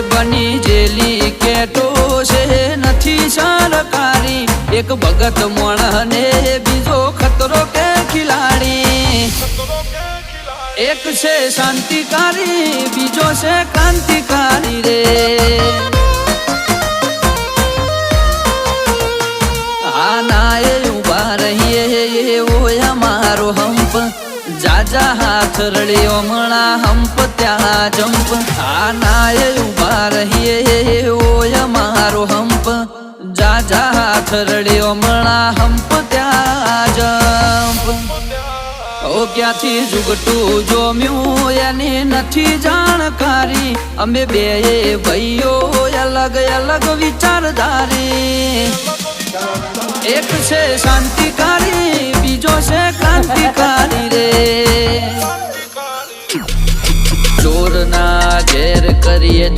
બની જેલી કેટો છે નથી સરકારી એક ભગત મોણને બીજો ખતરો કે ખિલાડી એક છે શાંતિકારી બીજો છે ક્રાંતિકારી રે આના એ ઉભા રહીએ એવો અમારો હંપ જાજા હાથ રળ્યો મણા હંપ ત્યાં જંપ આના એ ઉભા રહીએ એવો અમારો હંપ જાજા હાથ રળ્યો મણા હંપ ત્યાં જંપ ઓ ક્યાંથી જુગટું જોમ્યું એની નથી જાણકારી અમે બે ભાઈઓ અલગ અલગ વિચારધારી એક છે શાંતિકારી બીજો છે ક્રાંતિકારી રે ચોરના ઘેર કરીએ